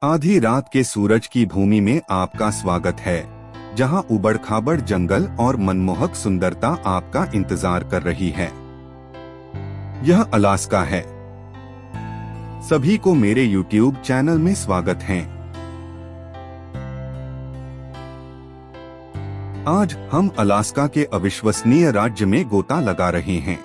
आधी रात के सूरज की भूमि में आपका स्वागत है, जहां उबड़-खाबड़ जंगल और मनमोहक सुंदरता आपका इंतजार कर रही है। यह अलास्का है। सभी को मेरे YouTube चैनल में स्वागत है। आज हम अलास्का के अविश्वसनीय राज्य में गोता लगा रहे हैं।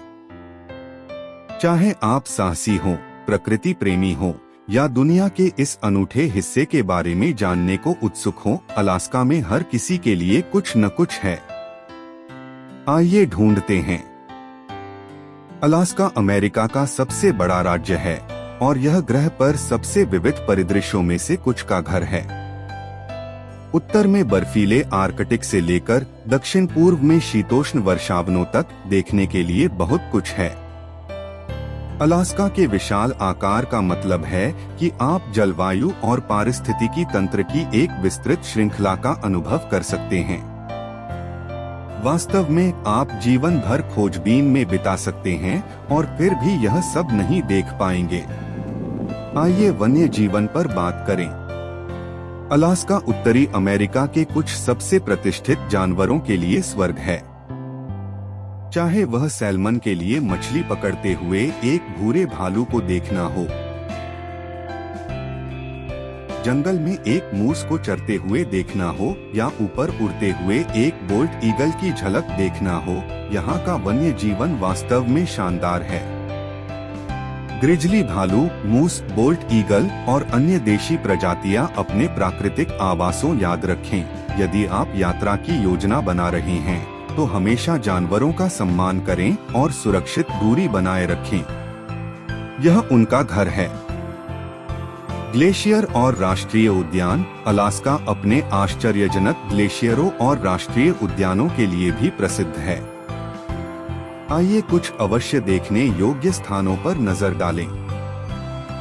चाहे आप साहसी हो, प्रकृति प्रेमी हो या दुनिया के इस अनूठे हिस्से के बारे में जानने को उत्सुक हो, अलास्का में हर किसी के लिए कुछ न कुछ है। आइए ढूंढते हैं। अलास्का अमेरिका का सबसे बड़ा राज्य है और यह ग्रह पर सबसे विविध परिदृश्यों में से कुछ का घर है। उत्तर में बर्फीले आर्कटिक से लेकर दक्षिण पूर्व में शीतोष्ण वर्षावनों तक देखने के लिए बहुत कुछ है। अलास्का के विशाल आकार का मतलब है कि आप जलवायु और पारिस्थितिकी तंत्र की एक विस्तृत श्रृंखला का अनुभव कर सकते हैं। वास्तव में आप जीवन भर खोजबीन में बिता सकते हैं और फिर भी यह सब नहीं देख पाएंगे। आइए वन्य जीवन पर बात करें। अलास्का उत्तरी अमेरिका के कुछ सबसे प्रतिष्ठित जानवरों के लिए स्वर्ग है। चाहे वह सैल्मन के लिए मछली पकड़ते हुए एक भूरे भालू को देखना हो, जंगल में एक मूस को चरते हुए देखना हो या ऊपर उड़ते हुए एक बोल्ट ईगल की झलक देखना हो, यहाँ का वन्य जीवन वास्तव में शानदार है। ग्रिजली भालू, मूस, बोल्ट ईगल और अन्य देशी प्रजातियां अपने प्राकृतिक आवासों याद रखें। यदि आप यात्रा की योजना बना रहे हैं तो हमेशा जानवरों का सम्मान करें और सुरक्षित दूरी बनाए रखें। यह उनका घर है। ग्लेशियर और राष्ट्रीय उद्यान। अलास्का अपने आश्चर्यजनक ग्लेशियरों और राष्ट्रीय उद्यानों के लिए भी प्रसिद्ध है। आइए कुछ अवश्य देखने योग्य स्थानों पर नजर डालें।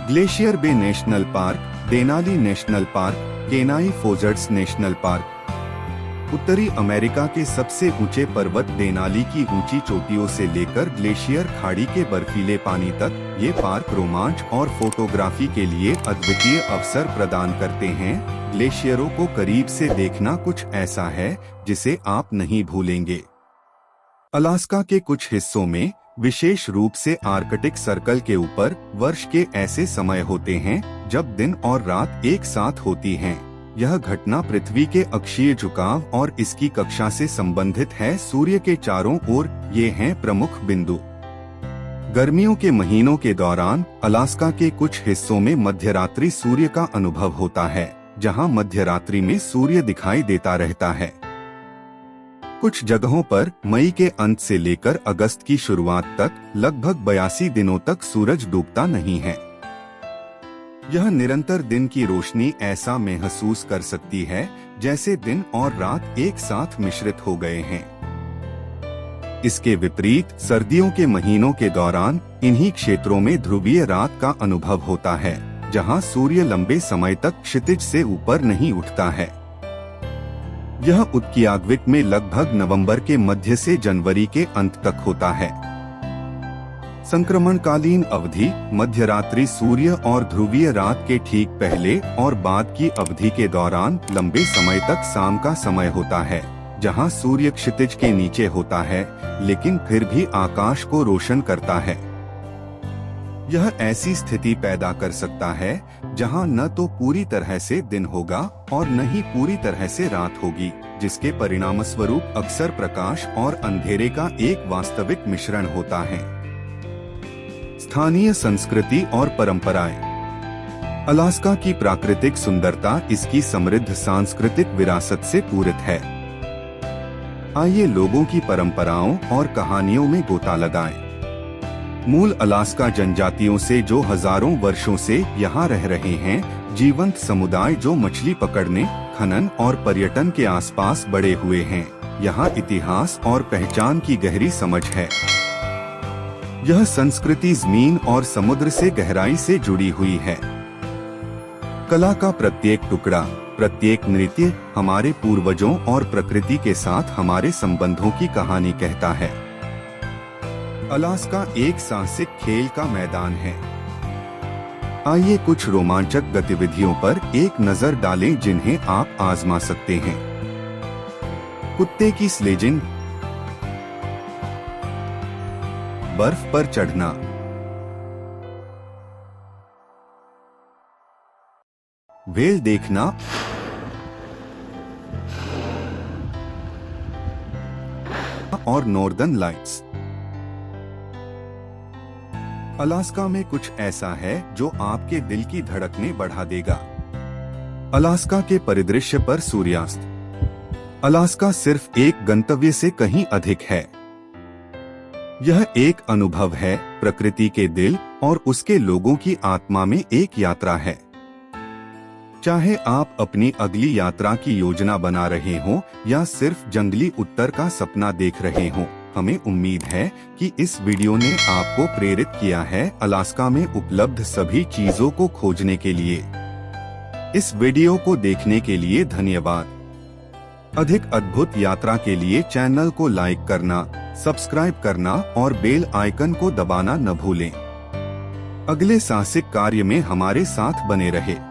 Glacier Bay National Park, Denali National Park, Kenai Fjords National Park. उत्तरी अमेरिका के सबसे ऊंचे पर्वत देनाली की ऊंची चोटियों से लेकर ग्लेशियर खाड़ी के बर्फीले पानी तक, ये पार्क रोमांच और फोटोग्राफी के लिए अद्वितीय अवसर प्रदान करते हैं। ग्लेशियरों को करीब से देखना कुछ ऐसा है जिसे आप नहीं भूलेंगे। अलास्का के कुछ हिस्सों में, विशेष रूप से आर्कटिक सर्कल के ऊपर, वर्ष के ऐसे समय होते हैं जब दिन और रात एक साथ होती हैं। यह घटना पृथ्वी के अक्षीय झुकाव और इसकी कक्षा से संबंधित है। सूर्य के चारों ओर ये हैं प्रमुख बिंदु। गर्मियों के महीनों के दौरान अलास्का के कुछ हिस्सों में मध्यरात्रि सूर्य का अनुभव होता है, जहां मध्यरात्रि में सूर्य दिखाई देता रहता है। कुछ जगहों पर मई के अंत से लेकर अगस्त की शुरुआत तक लगभग 82 दिनों तक सूरज डूबता नहीं है। यह निरंतर दिन की रोशनी ऐसा महसूस कर सकती है जैसे दिन और रात एक साथ मिश्रित हो गए हैं। इसके विपरीत सर्दियों के महीनों के दौरान इन्हीं क्षेत्रों में ध्रुवीय रात का अनुभव होता है, जहां सूर्य लंबे समय तक क्षितिज से ऊपर नहीं उठता है। यह उत्कियाग्विक में लगभग नवंबर के मध्य से जनवरी के अंत तक होता है। संक्रमणकालीन अवधि मध्यरात्रि सूर्य और ध्रुवीय रात के ठीक पहले और बाद की अवधि के दौरान लंबे समय तक शाम का समय होता है, जहां सूर्य क्षितिज के नीचे होता है लेकिन फिर भी आकाश को रोशन करता है। यह ऐसी स्थिति पैदा कर सकता है जहां न तो पूरी तरह से दिन होगा और न ही पूरी तरह से रात होगी, जिसके परिणामस्वरूप अक्सर प्रकाश और अंधेरे का एक वास्तविक मिश्रण होता है। स्थानीय संस्कृति और परंपराएं। अलास्का की प्राकृतिक सुंदरता इसकी समृद्ध सांस्कृतिक विरासत से पूरित है। आइए लोगों की परंपराओं और कहानियों में गोता लगाएं। मूल अलास्का जनजातियों से जो हजारों वर्षों से यहाँ रह रहे हैं, जीवंत समुदाय जो मछली पकड़ने, खनन और पर्यटन के आसपास बड़े हुए हैं। यहाँ इतिहास और पहचान की गहरी समझ है। यह संस्कृति जमीन और समुद्र से गहराई से जुड़ी हुई है। कला का प्रत्येक टुकड़ा, प्रत्येक नृत्य हमारे पूर्वजों और प्रकृति के साथ हमारे संबंधों की कहानी कहता है। अलास्का एक साहसिक खेल का मैदान है। आइए कुछ रोमांचक गतिविधियों पर एक नजर डालें जिन्हें आप आजमा सकते हैं। कुत्ते की स्लेजिंग, बर्फ पर चढ़ना, व्हेल देखना, और नॉर्दर्न लाइट्स। अलास्का में कुछ ऐसा है जो आपके दिल की धड़कनें बढ़ा देगा। अलास्का के परिदृश्य पर सूर्यास्त। अलास्का सिर्फ एक गंतव्य से कहीं अधिक है। यह एक अनुभव है, प्रकृति के दिल और उसके लोगों की आत्मा में एक यात्रा है। चाहे आप अपनी अगली यात्रा की योजना बना रहे हो या सिर्फ जंगली उत्तर का सपना देख रहे हो, हमें उम्मीद है कि इस वीडियो ने आपको प्रेरित किया है अलास्का में उपलब्ध सभी चीजों को खोजने के लिए। इस वीडियो को देखने के लिए धन्यवाद। अधिक अद्भुत यात्रा के लिए चैनल को लाइक करना, सब्सक्राइब करना और बेल आइकन को दबाना न भूलें। अगले साहसिक कार्य में हमारे साथ बने रहे।